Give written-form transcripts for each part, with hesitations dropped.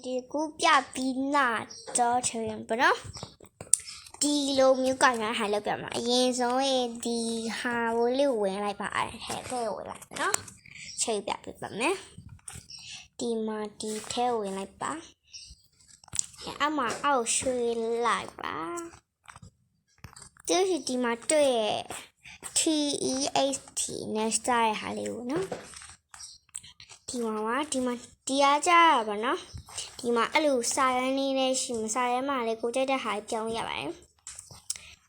ဒီကူပြပြီးနာတော့ချင်ဘနော်ဒီလိုမျိုးကညာဟာလောက်ပြမှာအရင်ဆုံးဒီဟာကိုလေးဝင်လိုက်ပါအဲ့ထဲဝင်လိုက်နော်ချိန်ပြပြပါမယ်ဒီမှာဒီထဲဝင်လိုက်ပါအမအောက်ရွှေ့လိုက်ပါဒီမှာတွေ့ရ TEST နဲ့စတဲ့ဟာလေးကိုနော်ဒီအားကြရပါနော်ဒီမှာအဲ့လိုစာရမ်းလေးနဲ့ရှိမစာရမ်းမှာလေးကိုကြိုက်တဲ့ဟာပြောင်းရပါတယ်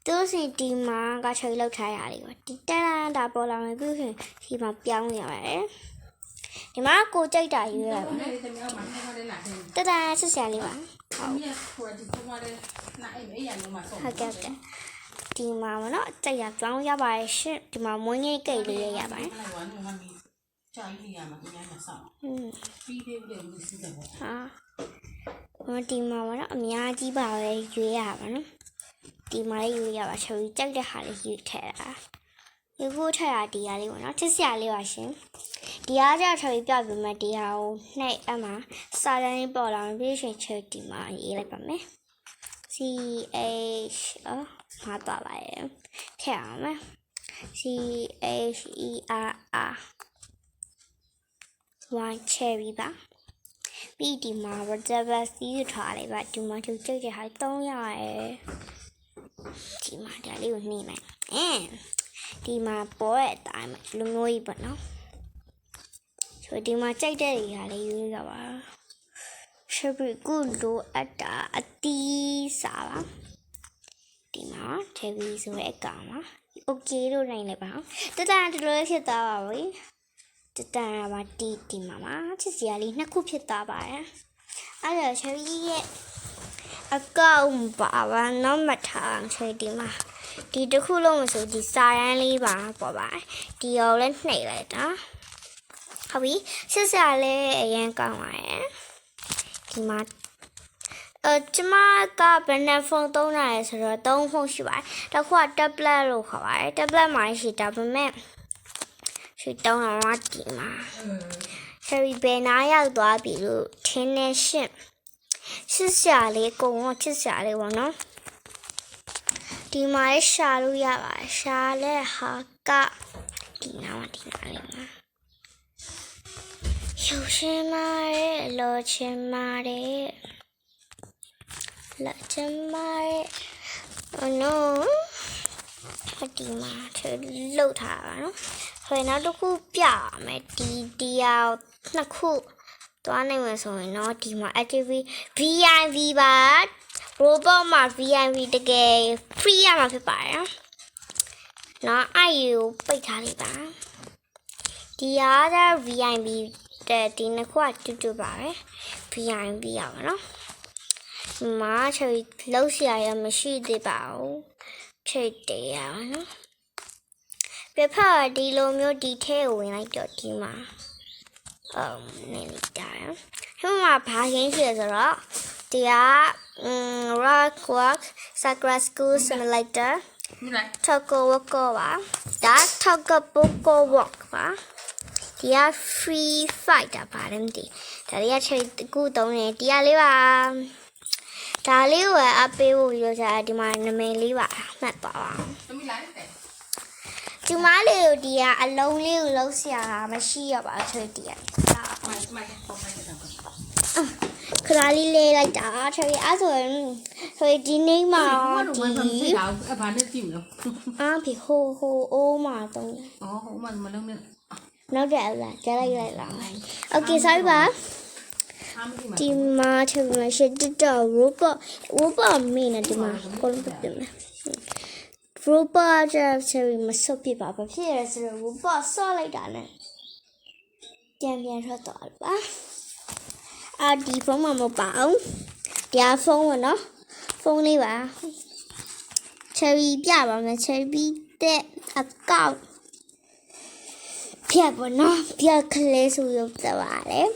သူစီဒီမှာကချိုးလောက်ထားရလေးပါဒီတန်းတာပေါ်လာမယ်ပြီးရင်ဒီမှာပြောင်းရပါတယ်ဒီမှာကိုကြိုက်တာရွေးရပါတတန်းဆက်ဆရာလေးပါဟုတ်ကဲ့ဒီမှာမနော်ကြိုက်ရပြောင်းရပါတယ်ရှင်ဒီမှာမွေးငယ်ကိတ်လေးရပါတယ်ကြာကြီးရမှာအများကြီးဆောက်ပြီးသေးတယ်လို့စီးတယ်ပေါ့ဟာဒီမှာကတော့အများကြီးပါပဲရွေးရပါနော်ဒီမှာရွေးရပါချော်ကြိုက်တဲ့ဟာလေးရွေးထည့်တာရွေးဖို့ထည့်တာဒီဟာလေးပေါ့နော်ချစ်စရာလေးပါရှင်ဒီအားကြောင့်ချော်ပြပေးမယ်ဒီဟာကိုနှိပ်အမှစာတန်းလေးပေါ်လာပြီးရှင်ချော်ဒီမှာရေးလိုက်ပါမယ် CH မှာတော့ပါရဲ့ထည့်အောင်မယ် CHERR one cherry ပါပြီးဒီမှာ reservoir စီးထားလိုက်ပါဒီမှာချုပ်ကြိတ်တဲ့ဟာ300ရဲဒီမှာဒါလေးကိုနှိမ့်လိုက်ဒီမှာပေါ်တဲ့အတိုင်းလူမျိုးကြီးပေါ့နော်ဆိုဒီမှာကြိုက်တဲ့နေရာလေးရွေးကြပါရှဘီကူလိုအပ်တာအတီးစားပါဒီမှာထည့်ပြီးဆိုတဲ့အကောင်ပါ okay လို့နိုင်လိုက်ပါတတန်တလို့ဖြစ်သွားပါပြီတတန်ပါဒီမှာချစ်စရာလေးနှစ်ခုဖြစ်သွားပါတယ်အဲ့တော့ချရီရဲ့အကောင့်ပါဘာနောက်မှထားချရီဒီမှာဒီတစ်ခုလုံးဆိုဒီစာရန်လေးပါပေါ့ပါဒီရောလည်းနှိပ်လိုက်တာဟုတ်ပြီချစ်စရာလေးအရင်ကောင်းပါရဲ့ဒီမှာကျမကဘယ်နဲ့ဖုန်းသုံးရလဲဆိုတော့3ဖုန်းရှိပါတယ်တစ်ခုက tablet လို့ခေါ်ပါတယ် tablet မှာရှိတာပေမဲ့ရှိတောင်းတော့ဒီမှာဆယ်ရီဘယ်နာရောက်သွားပြီလို့ထင်းနေရှင်ချစ်စရာလေးကိုချစ်စရာလေးပေါ့နော်ဒီမှာရှာလို့ရပါတယ်ရှာလဲဟာကဒီနာလေးမှာရုပ်ရှင်မာရဲ့လောချင်မာရဲ့လက်ချင်မာရဲ့ဒီမှာထလှုပ်ထားပါနော်ဆိုရင်နောက်တစ်ခုပြရမယ်ဒီအောင်နှစ်ခုသွားနိုင်မှာဆိုရင်တော့ဒီမှာ activity VIP ပါ robot မှာ VIP တကယ် free ရမှာဖြစ်ပါတယ်နော်အဲ့ကိုပိတ်ထားလိုက်ပါဒီအားက VIP တဲ့ဒီနှစ်ခုကတူပါပဲ VIP ရပါနော်ဒီမှာချေလောက်စရာရမရှိသေးပါဘူးချိတ်တယ်ရပါနော်ပြဖာဒီလိုမျိုးဒီထဲကိုဝင်လိုက်တော့ဒီမှာနေလိုက်တာဟိုမှာဘာရင်းရှိလဲဆိုတော့ဒီကrock walk sakura school simulator Toko Woko ပါဒါ Toko Woko walk ပါဒီက free fighter ပါတယ်မသိဒါလေးကချိန်ကူတုံးနေဒီကလေးပါဒါလေးကိုအပေးဖို့ပြောချာဒီမှာနာမည်လေးပါမှတ်ပါအောင်ဒီမလေးကိုဒီကအလုံးလေးကိုလုံးဆရာမရှိရပါချွေတီးရခလာလေးလေးလိုက်တာချွေအဲ့ဆိုရင်ဒီနေ့မှာဒီဘာနဲ့ကြည့်မလို့ဒီဟိုအိုးမှာတော့ဟိုမှာမလုံးနဲ့နောက်ကြလားကြားလိုက်လား Okay sorry ပါဒီမှာချွေမရှိတော့ robot မင်းနဲ့ဒီမှာကိုလုံးပြမယ်robot ကျမစောပြပါဘာဖြစ်ရဆိုတော့ robot ဆော့လိုက်တာနဲ့ပြန်ထွက်သွားတယ်ပါဒီဖုန်းမှာမပါအောင်ဒီဖုန်းကနော်ဖုန်းလေးပါ cherry ပြပါမယ် cherry တဲ့အကောင့်ပြပါနော်ပြကလေးဆိုရုပ်သွားပါတယ်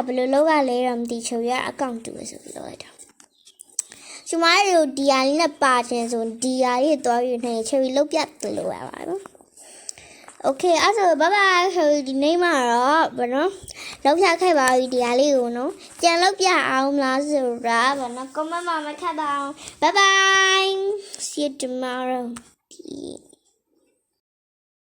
ဘယ်လိုလုပ်ရလဲတော့မသိချင်ရအကောင့်တူဆိုပြီးလုပ်လိုက်တာကျမတို့ဒီဟာလေးနဲ့ပါခြင်းဆိုဒီဟာလေးသွားပြီးနေချယ်ရီလုတ်ပြတ်လို့ရပါဘူး Okay အဲ့ဆိုဘိုင်ဘိုင်ဆိုဒီနေ့မှာတော့ဘာနော်လောက်ပြခဲ့ပါပြီဒီဟာလေးကိုနော်ကြံလောက်ပြအောင်လားဆိုတာဘာနော် comment မှာမထပ်ပါအောင် bye bye see you tomorrow